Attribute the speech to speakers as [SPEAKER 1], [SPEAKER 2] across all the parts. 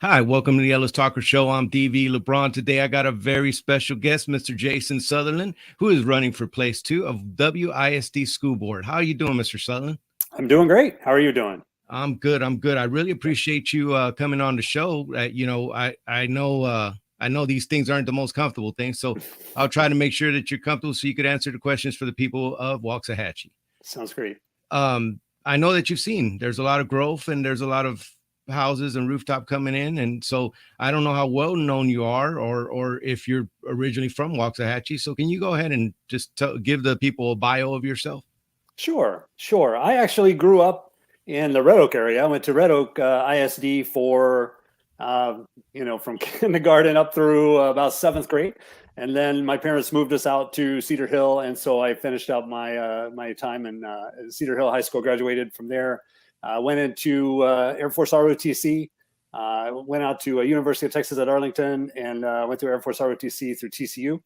[SPEAKER 1] Hi, welcome to the Ellis Talker Show. I'm DV LeBron. Today I got a very special guest, Mr. Jason Southerland, who is running for place 2 of WISD School Board. How are you doing, Mr. Southerland?
[SPEAKER 2] I'm doing great. How are you doing?
[SPEAKER 1] I'm good. I'm good. I really appreciate you coming on the show. I know these things aren't the most comfortable things, so I'll try to make sure that you're comfortable so you could answer the questions for the people of Waxahachie.
[SPEAKER 2] Sounds great.
[SPEAKER 1] I know that you've seen there's a lot of growth and there's a lot of houses and rooftop coming in, and so I don't know how well known you are, or if you're originally from Waxahachie. So can you go ahead and just give the people a bio of yourself?
[SPEAKER 2] Sure. I actually grew up in the Red Oak area. I went to Red Oak ISD for, from kindergarten up through about seventh grade. And then my parents moved us out to Cedar Hill. And so I finished out my time in Cedar Hill High School, graduated from there, went into Air Force ROTC, went out to University of Texas at Arlington, and went to Air Force ROTC through TCU.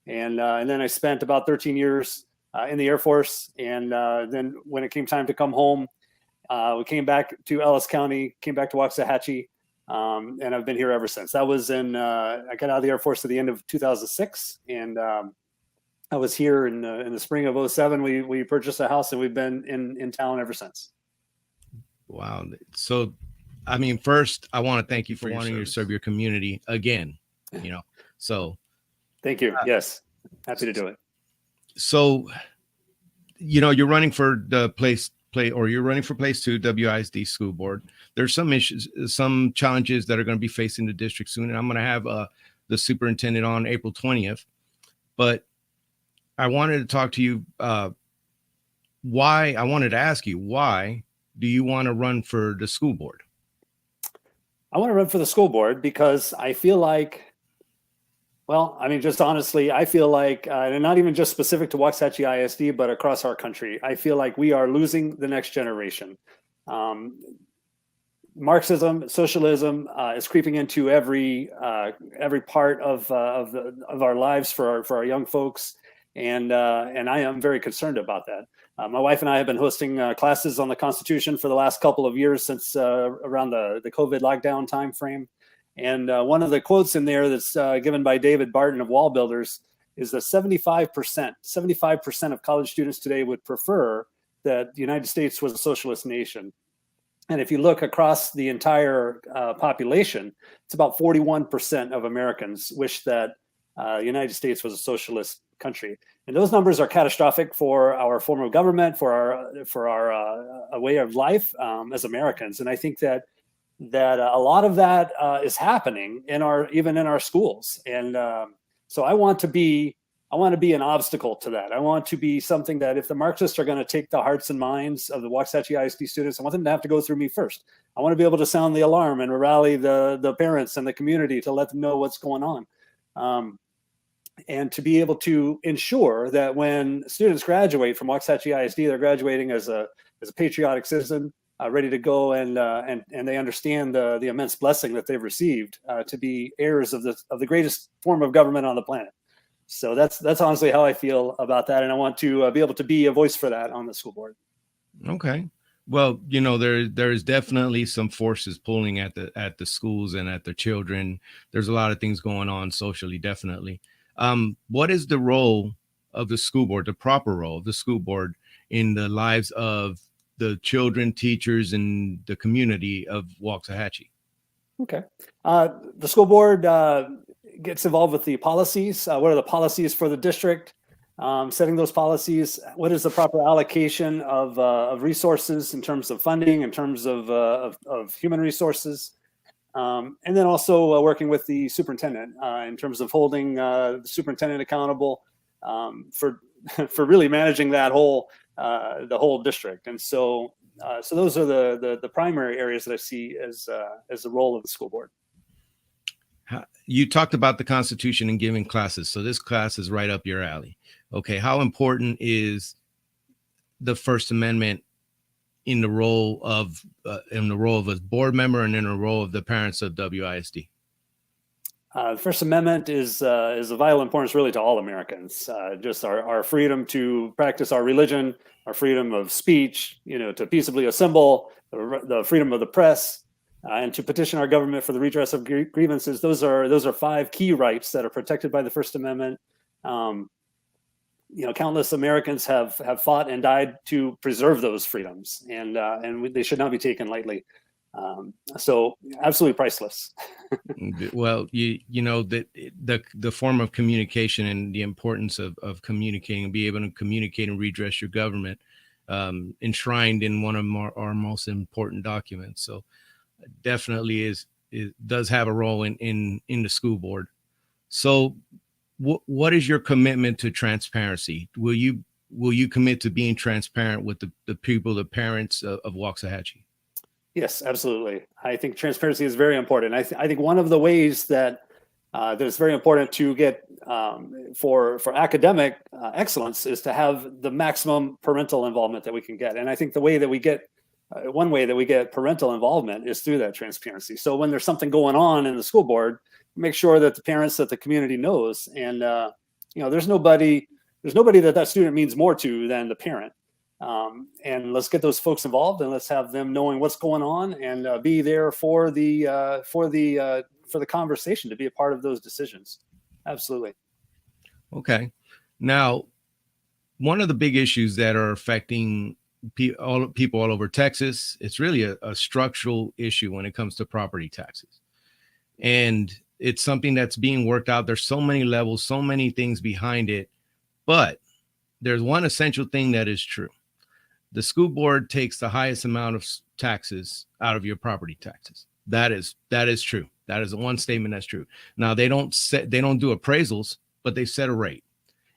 [SPEAKER 2] And then I spent about 13 years in the Air Force. And then when it came time to come home, we came back to Ellis County, came back to Waxahachie, and I've been here ever since. That was I got out of the Air Force at the end of 2006, and I was here in the spring of 07. We purchased a house, and we've been in town ever since.
[SPEAKER 1] Wow. So, I mean, first, I want to thank you for wanting to serve your community again, so.
[SPEAKER 2] Thank you. Yes. Happy to do it.
[SPEAKER 1] So, you're running for the you're running for place 2, WISD School Board. There's some issues, some challenges that are going to be facing the district soon. And I'm going to have the superintendent on April 20th. But I wanted to talk to you. I wanted to ask you, why do you want to run for the school board?
[SPEAKER 2] I want to run for the school board because I feel like, just honestly, I feel like, and not even just specific to Waxahachie ISD, but across our country, I feel like we are losing the next generation. Marxism, socialism is creeping into every part of our lives for our young folks, and I am very concerned about that. My wife and I have been hosting classes on the Constitution for the last couple of years since around the COVID lockdown timeframe. And one of the quotes in there that's given by David Barton of Wall Builders is that 75% of college students today would prefer that the United States was a socialist nation. And if you look across the entire population, it's about 41% of Americans wish that the United States was a socialist country. And those numbers are catastrophic for our form of government, for our way of life as Americans. And I think that a lot of that is happening even in our schools. And so I want to be an obstacle to that. I want to be something that if the Marxists are going to take the hearts and minds of the Waxahachie ISD students, I want them to have to go through me first. I want to be able to sound the alarm and rally the parents and the community to let them know what's going on. And to be able to ensure that when students graduate from Waxahachie ISD, they're graduating as a patriotic citizen, ready to go, and they understand the immense blessing that they've received to be heirs of the greatest form of government on the planet. So that's honestly how I feel about that, and I want to be able to be a voice for that on the school board.
[SPEAKER 1] Okay. Well, there is definitely some forces pulling at the schools and at the children. There's a lot of things going on socially, definitely. What is the role of the school board, the proper role of the school board in the lives of the children, teachers, and the community of Waxahachie?
[SPEAKER 2] Okay. The school board gets involved with the policies. What are the policies for the district? Setting those policies. What is the proper allocation of resources in terms of funding, in terms of human resources? And then also working with the superintendent in terms of holding the superintendent accountable for really managing that the whole district. And so those are the primary areas that I see as the role of the school board.
[SPEAKER 1] You talked about the Constitution and giving classes, so this class is right up your alley. Okay, how important is the First Amendment in the role of a board member and in the role of the parents of WISD?
[SPEAKER 2] The First Amendment is of vital importance really to all Americans. Just our freedom to practice our religion, our freedom of speech, to peaceably assemble, the freedom of the press, and to petition our government for the redress of grievances. Those are 5 key rights that are protected by the First Amendment. Countless Americans have fought and died to preserve those freedoms, and they should not be taken lightly. So absolutely priceless.
[SPEAKER 1] Well, you know that the form of communication and the importance of communicating and be able to communicate and redress your government, enshrined in one of our most important documents. So definitely does have a role in the school board. So what is your commitment to transparency? Will you commit to being transparent with the people, the parents of Waxahachie?
[SPEAKER 2] Yes, absolutely. I think transparency is very important. I think one of the ways that it's very important to get for academic excellence is to have the maximum parental involvement that we can get. And I think the way that we get one way that we get parental involvement is through that transparency. So when there's something going on in the school board, make sure that the community knows. And there's nobody that student means more to than the parent. And let's get those folks involved, and let's have them knowing what's going on, and be there for the conversation, to be a part of those decisions. Absolutely.
[SPEAKER 1] Okay. Now, one of the big issues that are affecting people all over Texas, it's really a structural issue when it comes to property taxes, and it's something that's being worked out. There's so many levels, so many things behind it, but there's one essential thing that is true. The school board takes the highest amount of taxes out of your property taxes. That is true. That is the one statement that's true. Now they don't do appraisals, but they set a rate,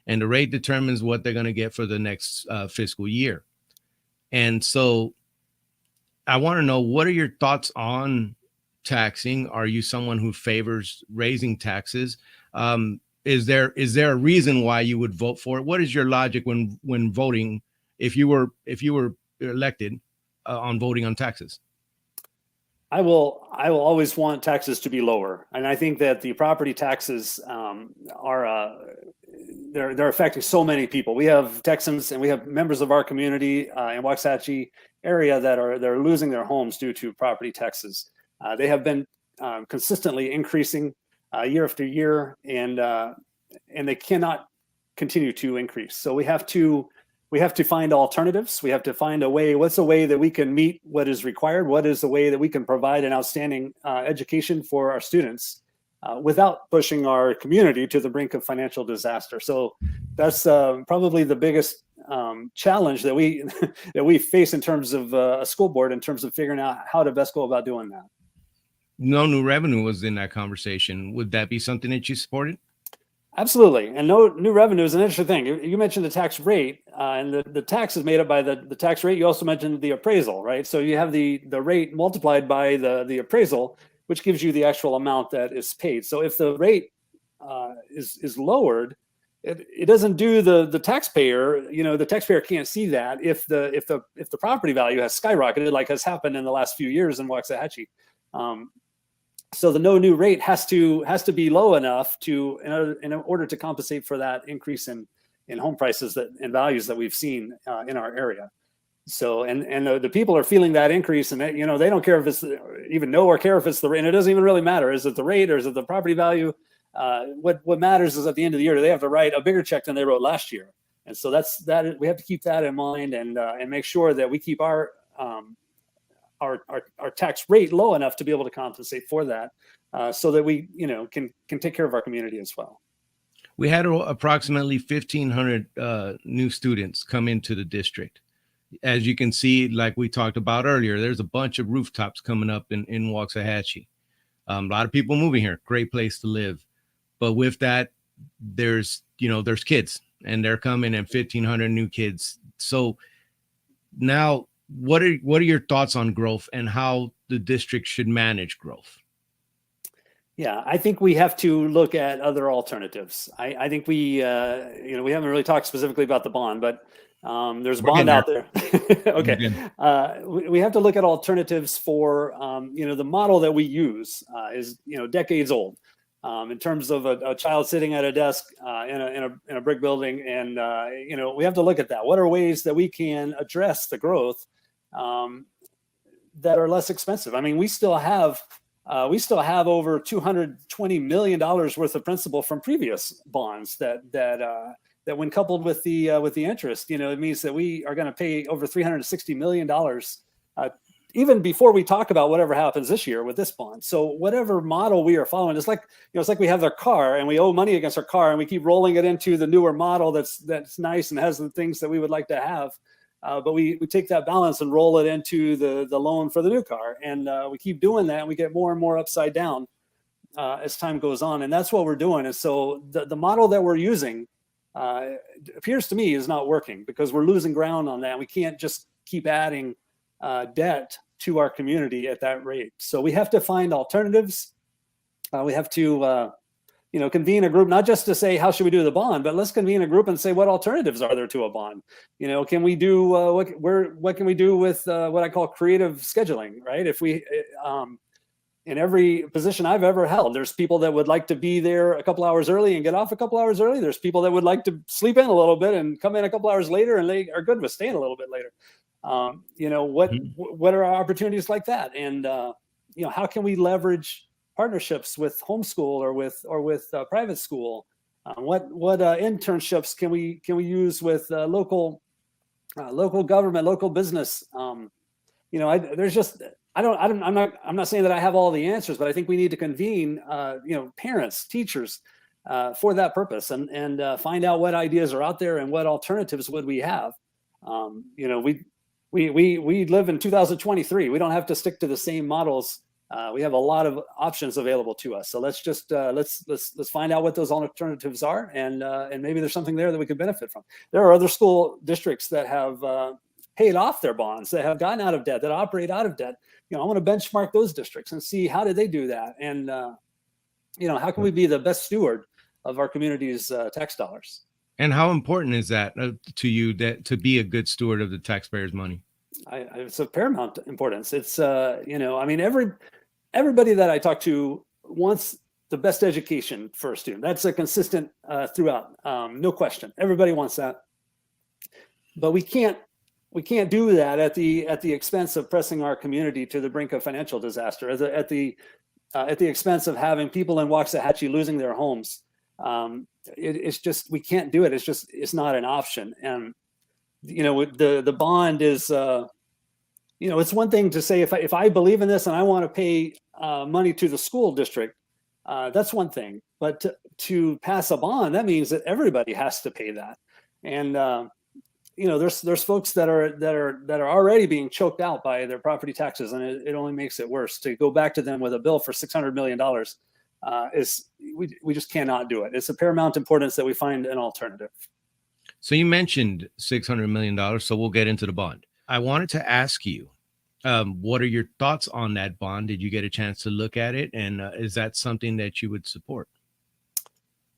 [SPEAKER 1] and the rate determines what they're going to get for the next fiscal year. And so I want to know, what are your thoughts on taxing? Are you someone who favors raising taxes? Is there a reason why you would vote for it? What is your logic when voting, if you were elected, on voting on taxes?
[SPEAKER 2] I will always want taxes to be lower, and I think that the property taxes they're affecting so many people. We have Texans and we have members of our community in Waxahachie area that are losing their homes due to property taxes. They have been consistently increasing year after year, and they cannot continue to increase. So we have to find alternatives. We have to find a way. What's a way that we can meet what is required? What is the way that we can provide an outstanding education for our students without pushing our community to the brink of financial disaster? So that's probably the biggest challenge that we face in terms of a school board, in terms of figuring out how to best go about doing that.
[SPEAKER 1] No new revenue was in that conversation. Would that be something that you supported?
[SPEAKER 2] Absolutely. And no new revenue is an interesting thing. You mentioned the tax rate, and the tax is made up by the tax rate. You also mentioned the appraisal, right? So you have the rate multiplied by the appraisal, which gives you the actual amount that is paid. So if the rate is lowered, it doesn't do the taxpayer. The taxpayer can't see that if the property value has skyrocketed, like has happened in the last few years in Waxahachie. So the no new rate has to be low enough in order to compensate for that increase in home prices and values that we've seen in our area. So and the people are feeling that increase, and they don't care if it's even know or care if it's the rate. And it doesn't even really matter. Is it the rate or is it the property value? What matters is at the end of the year, do they have to write a bigger check than they wrote last year? And so we have to keep that in mind, and make sure that we keep our tax rate low enough to be able to compensate for that, so that we can take care of our community as well.
[SPEAKER 1] We had approximately 1,500 new students come into the district. As you can see, like we talked about earlier, there's a bunch of rooftops coming up in Waxahachie. A lot of people moving here, great place to live. But with that, there's kids, and they're coming, and 1,500 new kids. So now, what are your thoughts on growth and how the district should manage growth?
[SPEAKER 2] Yeah, I think we have to look at other alternatives. I think we haven't really talked specifically about the bond, but there's a bond out there. Okay. We have to look at alternatives for, the model that we use is, decades old, in terms of a child sitting at a desk in a brick building. And, we have to look at that. What are ways that we can address the growth that are less expensive. I mean, we still have over $220 million worth of principal from previous bonds that when coupled with the interest, it means that we are going to pay over $360 million even before we talk about whatever happens this year with this bond. So whatever model we are following, it's like we have their car and we owe money against our car and we keep rolling it into the newer model that's nice and has the things that we would like to have. But we take that balance and roll it into the loan for the new car. And we keep doing that and we get more and more upside down as time goes on. And that's what we're doing. And so the model that we're using appears to me is not working because we're losing ground on that. We can't just keep adding debt to our community at that rate. So we have to find alternatives. We have to convene a group, not just to say, how should we do the bond, but let's convene a group and say, what alternatives are there to a bond? Can we do, what can we do with what I call creative scheduling, right? If we, in every position I've ever held, there's people that would like to be there a couple hours early and get off a couple hours early. There's people that would like to sleep in a little bit and come in a couple hours later, and they are good with staying a little bit later. What are our opportunities like that? And, how can we leverage partnerships with homeschool or with private school? What internships can we use with local government, local business? I'm not saying that I have all the answers, but I think we need to convene, parents, teachers, for that purpose and find out what ideas are out there and what alternatives would we have. We live in 2023. We don't have to stick to the same models. We have a lot of options available to us. So let's just let's find out what those alternatives are, and maybe there's something there that we could benefit from. There are other school districts that have paid off their bonds, that have gotten out of debt, that operate out of debt. I want to benchmark those districts and see how did they do that, and how can we be the best steward of our community's tax dollars. And
[SPEAKER 1] how important is that to you, that to be a good steward of the taxpayers' money?
[SPEAKER 2] It's of paramount importance. It's everybody that I talk to wants the best education for a student. That's a consistent throughout, no question. Everybody wants that, but we can't do that at the expense of pressing our community to the brink of financial disaster, at the expense of having people in Waxahachie losing their homes. It's just, we can't do it. It's not an option. And the bond is it's one thing to say, if I believe in this and I want to pay money to the school district, that's one thing. But to pass a bond, that means that everybody has to pay that. And there's folks that are already being choked out by their property taxes, and it only makes it worse. To go back to them with a bill for $600 million we just cannot do it. It's of paramount importance that we find an alternative.
[SPEAKER 1] So you mentioned $600 million, so we'll get into the bond. I wanted to ask you, what are your thoughts on that bond? Did you get a chance to look at it? And is that something that you would support?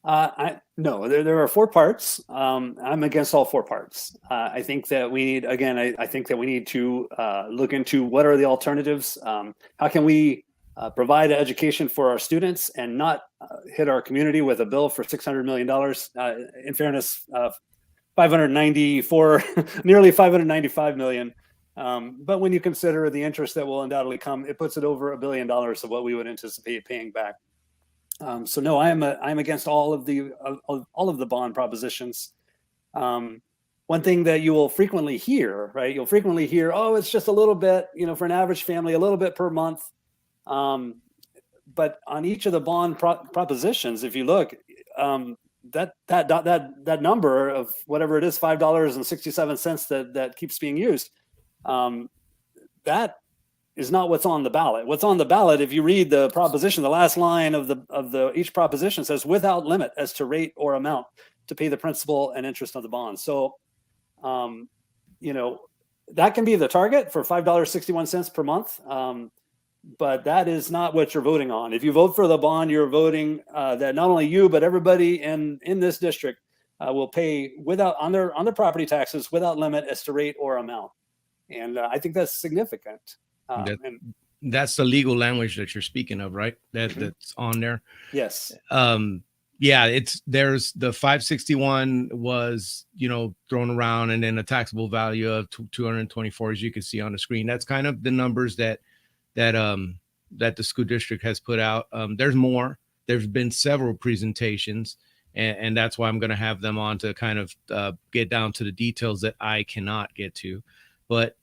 [SPEAKER 2] No, there are 4 parts. I'm against all 4 parts. I think that we need, again, I think that we need to look into what are the alternatives. How can we provide education for our students and not hit our community with a bill for $600 million? In fairness, 594, nearly 595 million. But when you consider the interest that will undoubtedly come, it puts it over $1 billion of what we would anticipate paying back. So no, I'm against all of the bond propositions. One thing that you will frequently hear, right? You'll frequently hear, oh, it's just a little bit, for an average family, a little bit per month. But on each of the bond propositions, if you look, that number of whatever it is, $5.67 that keeps being used, that is not what's on the ballot. What's on the ballot, if you read the proposition, the last line of the each proposition says, without limit as to rate or amount to pay the principal and interest of the bond. So, that can be the target for $5.61 per month. But that is not what you're voting on. If you vote for the bond, you're voting that not only you, but everybody in this district will pay on their property taxes without limit as to rate or amount. And I think that's significant.
[SPEAKER 1] That's the legal language that you're speaking of, right? That's on there.
[SPEAKER 2] Yes.
[SPEAKER 1] Yeah, there's the 561 was, thrown around, and then a taxable value of 224, as you can see on the screen. That's kind of the numbers that that the school district has put out. There's more. There's been several presentations, and that's why I'm going to have them on to kind of get down to the details that I cannot get to. But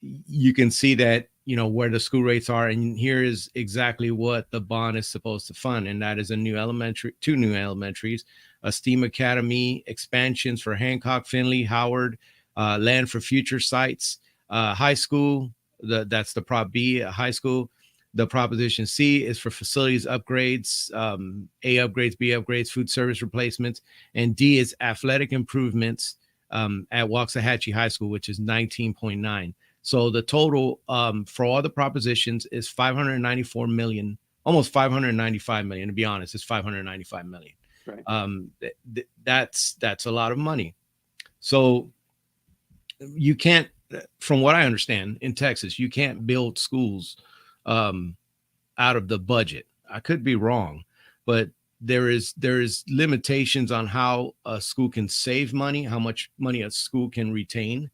[SPEAKER 1] you can see that, where the school rates are, and here is exactly what the bond is supposed to fund, and that is two new elementaries, a STEAM academy, expansions for Hancock, Finley, Howard, land for future sites, high school. That's the Prop B, high school. The Proposition C is for facilities upgrades, A upgrades, B upgrades, food service replacements, and D is athletic improvements at Waxahachie High School, which is 19.9. So the total for all the propositions is 594 million, almost 595 million. To be honest, it's 595 million. Right. That's a lot of money. So you can't, from what I understand, in Texas, you can't build schools out of the budget. I could be wrong, but there is limitations on how a school can save money, how much money a school can retain,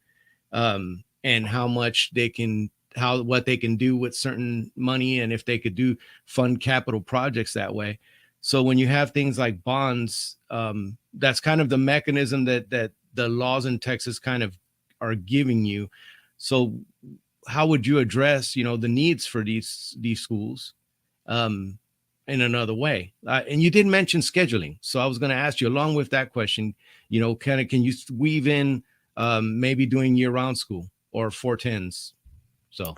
[SPEAKER 1] and how much what they can do with certain money, and if they could fund capital projects that way. So when you have things like bonds, that's kind of the mechanism that the laws in Texas kind of are giving you. So how would you address, the needs for these schools in another way? And you did mention scheduling. So I was going to ask you, along with that question, can you weave in maybe doing year-round school or 410s? So.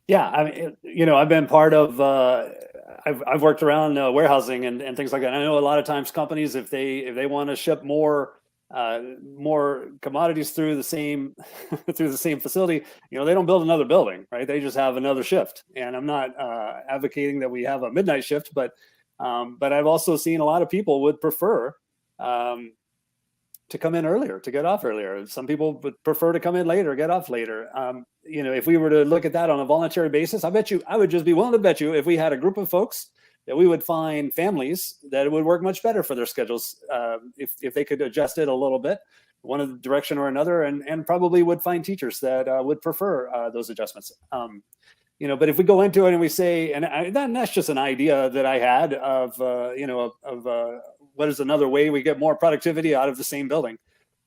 [SPEAKER 2] Yeah, I mean, I've been part of, I've worked around warehousing and things like that. I know a lot of times companies, if they want to ship more commodities through the same facility, they don't build another building, right? They just have another shift. And I'm not advocating that we have a midnight shift, but I've also seen a lot of people would prefer to come in earlier, to get off earlier. Some people would prefer to come in later, get off later. If we were to look at that on a voluntary basis, I would just be willing to bet you, if we had a group of folks, that we would find families that it would work much better for their schedules if they could adjust it a little bit, one direction or another, and probably would find teachers that would prefer those adjustments. But if we go into it and we say, and that's just an idea that I had of what is another way we get more productivity out of the same building.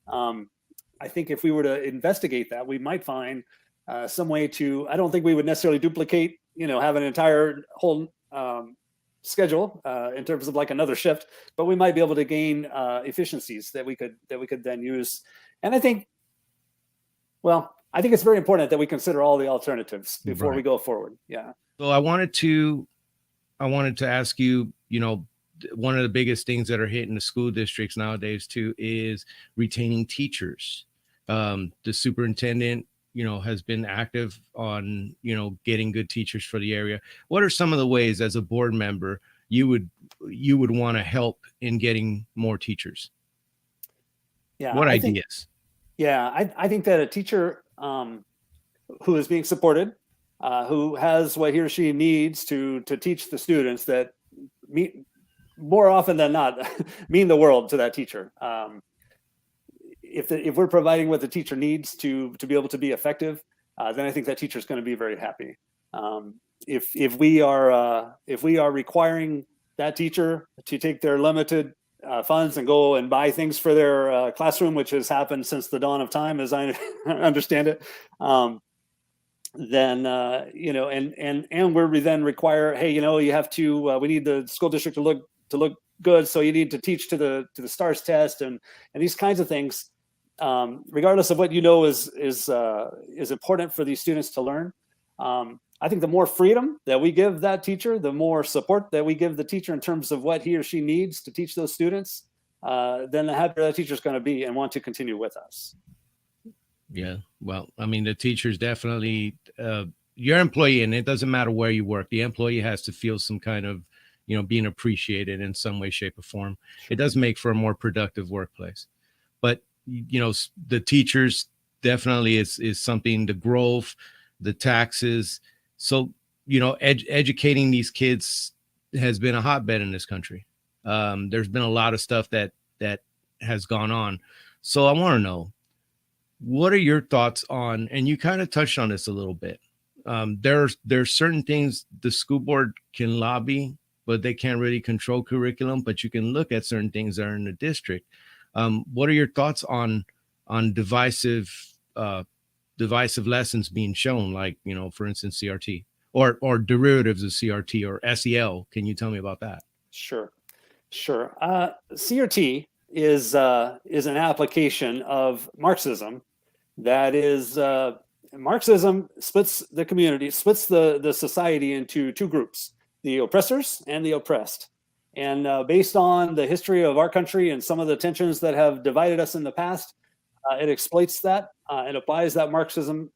[SPEAKER 2] I think if we were to investigate that, we might find some way to, I don't think we would necessarily duplicate, have an entire whole schedule in terms of like another shift, but we might be able to gain efficiencies that we could then use. And I think it's very important that we consider all the alternatives before we go forward. Yeah.
[SPEAKER 1] So I wanted to ask you, one of the biggest things that are hitting the school districts nowadays too is retaining teachers. The superintendent, has been active on, getting good teachers for the area. What are some of the ways, as a board member, you would want to help in getting more teachers?
[SPEAKER 2] Yeah.
[SPEAKER 1] What ideas?
[SPEAKER 2] I think that a teacher who is being supported, who has what he or she needs to teach the students that more often than not mean the world to that teacher. If we're providing what the teacher needs to be able to be effective, then I think that teacher is going to be very happy. If we are requiring that teacher to take their limited funds and go and buy things for their classroom, which has happened since the dawn of time, as I understand it, then and we then require, hey, you have to, we need the school district to look good, so you need to teach to the STARS test and these kinds of things. Regardless of what is important for these students to learn, I think the more freedom that we give that teacher, the more support that we give the teacher in terms of what he or she needs to teach those students, then the happier that teacher is going to be and want to continue with us.
[SPEAKER 1] Yeah, well, I mean, the teacher's definitely your employee, and it doesn't matter where you work. The employee has to feel some kind of, being appreciated in some way, shape, or form. It does make for a more productive workplace. But the teachers definitely is something. The growth, the taxes. So educating these kids has been a hotbed in this country. There's been a lot of stuff that has gone on. So I want to know, what are your thoughts on, and you kind of touched on this a little bit. There's certain things the school board can lobby, but they can't really control curriculum, but you can look at certain things that are in the district. What are your thoughts on divisive lessons being shown, like, for instance, CRT or derivatives of CRT or SEL? Can you tell me about that?
[SPEAKER 2] Sure. CRT is an application of Marxism that is Marxism splits the community, splits the society into two groups: the oppressors and the oppressed. And based on the history of our country and some of the tensions that have divided us in the past, it exploits that. It applies that Marxism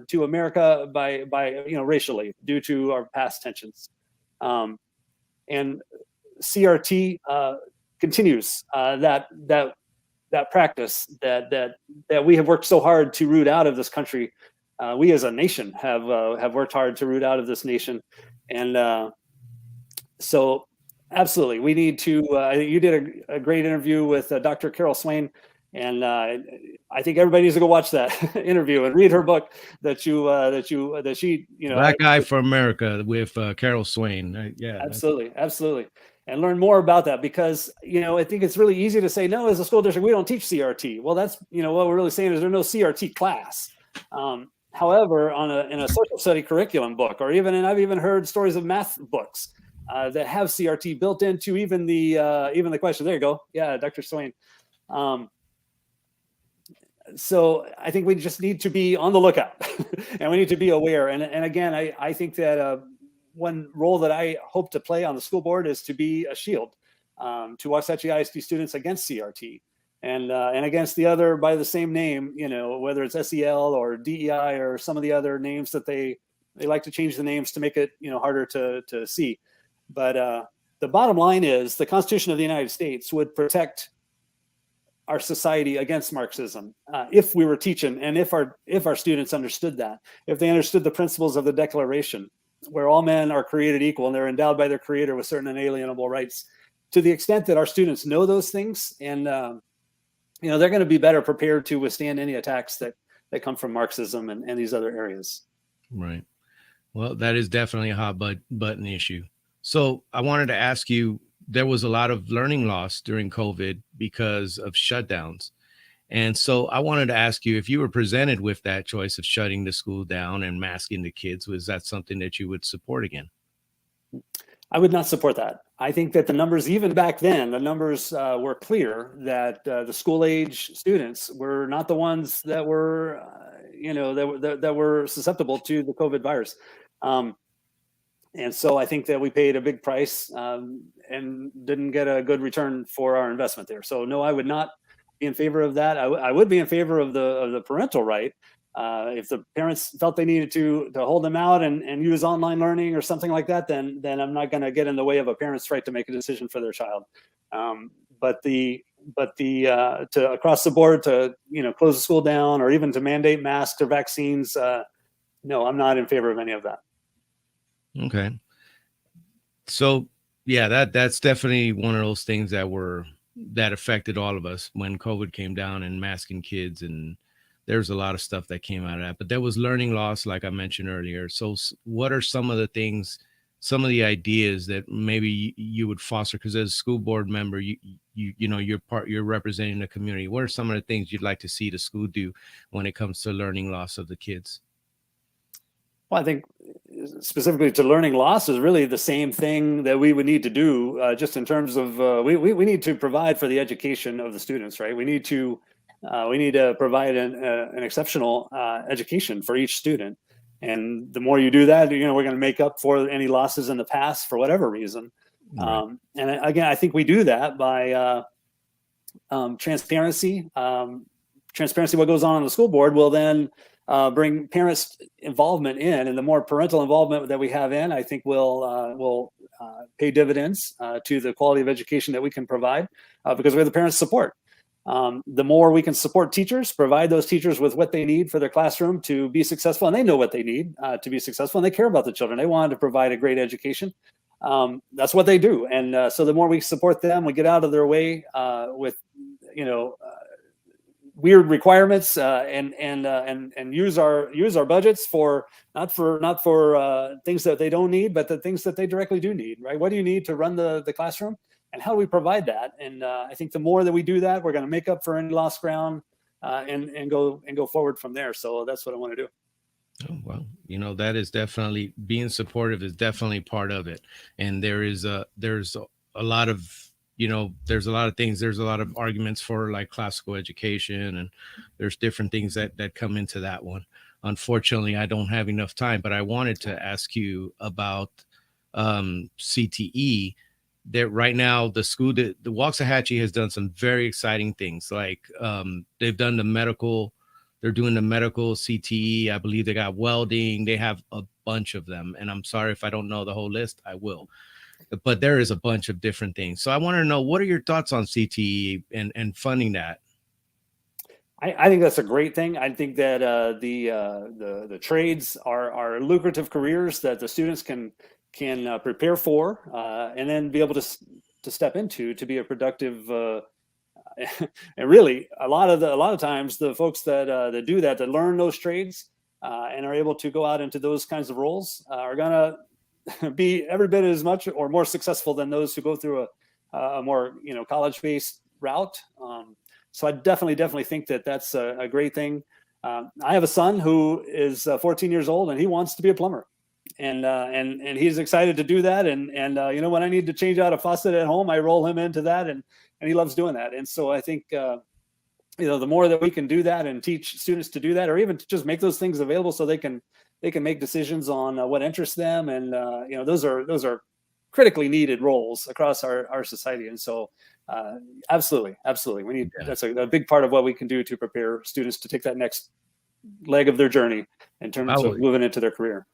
[SPEAKER 2] to America by racially, due to our past tensions. And CRT continues that practice that we have worked so hard to root out of this country. We as a nation have worked hard to root out of this nation, and so absolutely we need to. I think you did a great interview with Dr. Carol Swain, and I think everybody needs to go watch that interview and read her book that she
[SPEAKER 1] Black Eye for America with Carol Swain. Yeah,
[SPEAKER 2] absolutely. And learn more about that, because I think it's really easy to say, no, as a school district we don't teach CRT. Well, that's what we're really saying is there's no CRT class. However, in a social study curriculum book, or I've even heard stories of math books that have CRT built into even the question. There you go. Yeah, Dr. Swain. So I think we just need to be on the lookout and we need to be aware. And again, I think that one role that I hope to play on the school board is to be a shield to Waxahachie ISD students against CRT and against the other by the same name, whether it's SEL or DEI or some of the other names that they like to change the names to make it harder to see. But the bottom line is the Constitution of the United States would protect our society against Marxism if we were teaching, and if our students understood that, if they understood the principles of the Declaration, where all men are created equal and they're endowed by their creator with certain inalienable rights. To the extent that our students know those things, and they're going to be better prepared to withstand any attacks that come from Marxism and these other areas.
[SPEAKER 1] Right. Well, that is definitely a hot button issue. So I wanted to ask you, there was a lot of learning loss during COVID because of shutdowns. And so I wanted to ask you, if you were presented with that choice of shutting the school down and masking the kids, was that something that you would support again?
[SPEAKER 2] I would not support that. I think that the numbers, even back then, the numbers were clear that the school age students were not the ones that were, that were susceptible to the COVID virus. And so I think that we paid a big price and didn't get a good return for our investment there. So no, I would not be in favor of that. I would be in favor of the parental right. If the parents felt they needed to hold them out and use online learning or something like that, then I'm not going to get in the way of a parent's right to make a decision for their child. But to across the board to close the school down or even to mandate masks or vaccines, no, I'm not in favor of any of that.
[SPEAKER 1] Okay. So yeah, that's definitely one of those things that affected all of us when COVID came down and masking kids, and there's a lot of stuff that came out of that, but there was learning loss, like I mentioned earlier. So what are some of the things, some of the ideas that maybe you would foster? Because as a school board member, you're representing the community. What are some of the things you'd like to see the school do when it comes to learning loss of the kids?
[SPEAKER 2] Well, I think specifically to learning loss is really the same thing that we would need to do, just in terms of we need to provide for the education of the students, right? We need to provide an exceptional education for each student, and the more you do that, we're going to make up for any losses in the past for whatever reason. Right. And again, I think we do that by transparency. Transparency, what goes on the school board will then bring parents' involvement in, and the more parental involvement that we have in, I think will pay dividends to the quality of education that we can provide because we have the parents' support. The more we can support teachers, provide those teachers with what they need for their classroom to be successful, and they know what they need to be successful, and they care about the children. They want to provide a great education. that's what they do. And so the more we support them, we get out of their way with, weird requirements, and use our budgets for not for things that they don't need, but the things that they directly do need. Right? What do you need to run the classroom, and how do we provide that? And I think the more that we do that, we're going to make up for any lost ground, and go forward from there. So that's what I want to do.
[SPEAKER 1] Oh, well, that is definitely, being supportive is definitely part of it. And there's a lot of, there's a lot of things, there's a lot of arguments for like classical education, and there's different things that come into that one. Unfortunately, I don't have enough time, but I wanted to ask you about CTE. That right now the Waxahachie has done some very exciting things. Like they've done they're doing the medical CTE. I believe they got welding. They have a bunch of them. And I'm sorry if I don't know the whole list, I will. But there is a bunch of different things. So I want to know, what are your thoughts on CTE and funding that?
[SPEAKER 2] I think that's a great thing. I think that the trades are lucrative careers that the students can prepare for, and then be able to step into to be a productive. And really, a lot of times, the folks that do that learn those trades, and are able to go out into those kinds of roles, are gonna be every bit as much or more successful than those who go through a more college-based route. So I definitely think that that's a great thing. I have a son who is 14 years old, and he wants to be a plumber, and he's excited to do that. And when I need to change out a faucet at home, I roll him into that, and he loves doing that. And so I think the more that we can do that and teach students to do that, or even to just make those things available so they can make decisions on what interests them, and those are critically needed roles across our society. And so absolutely we need, that's a big part of what we can do to prepare students to take that next leg of their journey in terms of moving into their career.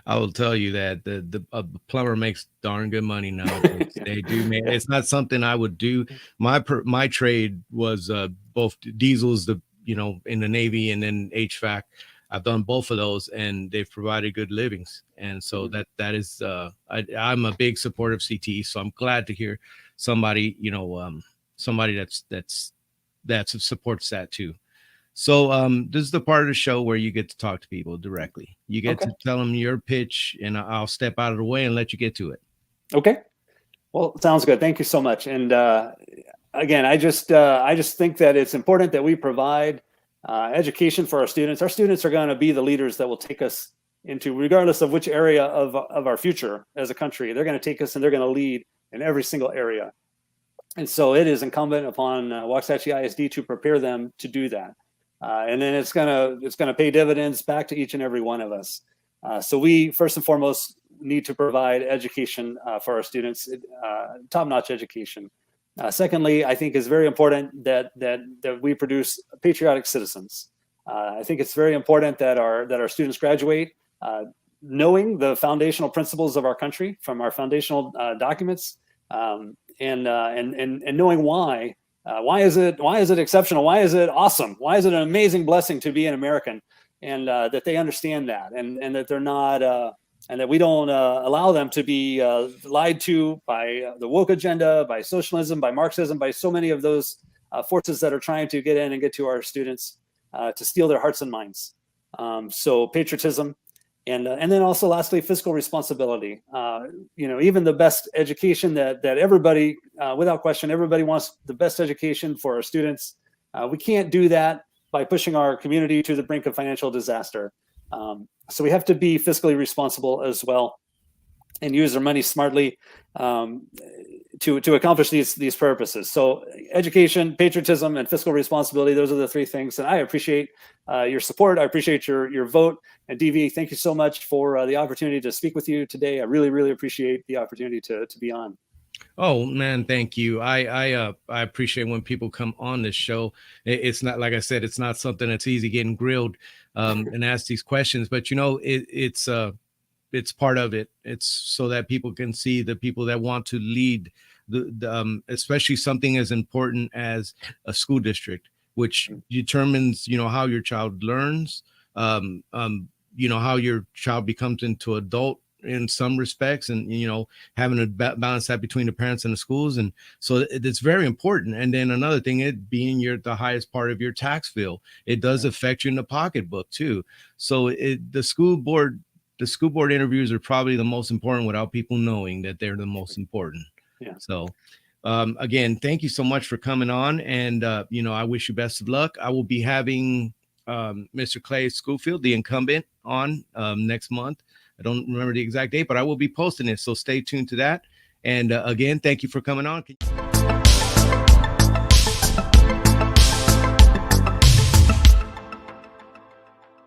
[SPEAKER 1] I will tell you that the plumber makes darn good money now. They do. It's not something I would do. My trade was both diesels, in the Navy, and then HVAC. I've done both of those, and they've provided good livings. And so that is, I'm a big supporter of CTE. So I'm glad to hear somebody, somebody that supports that too. So this is the part of the show where you get to talk to people directly. You get to tell them your pitch, and I'll step out of the way and let you get to it. Okay.
[SPEAKER 2] Well, sounds good. Thank you so much. And again, I just think that it's important that we provide education for our students. Our students are going to be the leaders that will take us into, regardless of which area of our future as a country, they're going to take us and they're going to lead in every single area. And so it is incumbent upon Waxahachie ISD to prepare them to do that. And then it's gonna pay dividends back to each and every one of us. So we first and foremost need to provide education for our students, top-notch education. Secondly, I think it's very important that we produce patriotic citizens. I think it's very important that our students graduate knowing the foundational principles of our country from our foundational documents, and knowing why. Why is it exceptional? Why is it awesome? Why is it an amazing blessing to be an American? And that they understand that, and that they're not, and that we don't allow them to be lied to by the woke agenda, by socialism, by Marxism, by so many of those forces that are trying to get in and get to our students to steal their hearts and minds. So patriotism. And then also, lastly, fiscal responsibility. Even the best education that everybody, without question, everybody wants the best education for our students. We can't do that by pushing our community to the brink of financial disaster. So we have to be fiscally responsible as well, and use our money smartly to accomplish these purposes. So education, patriotism, and fiscal responsibility, those are the three things. And I appreciate your support. I appreciate your vote. And DV, thank you so much for the opportunity to speak with you today. I really, really appreciate the opportunity to be on.
[SPEAKER 1] Oh man, thank you. I appreciate when people come on this show. It's not, like I said, it's not something that's easy getting grilled and asked these questions, but it's part of it. It's so that people can see the people that want to lead especially something as important as a school district, which determines, how your child learns, how your child becomes into adult in some respects, and having to balance that between the parents and the schools, and so it's very important. And then another thing, it being the highest part of your tax bill, it does affect you in the pocketbook too. So the school board interviews are probably the most important without people knowing that they're the most important.
[SPEAKER 2] Yeah.
[SPEAKER 1] So again, thank you so much for coming on, and I wish you best of luck. I will be having Mr. Clay Schofield, the incumbent, on next month. I don't remember the exact date, but I will be posting it, so stay tuned to that. And again, thank you for coming on.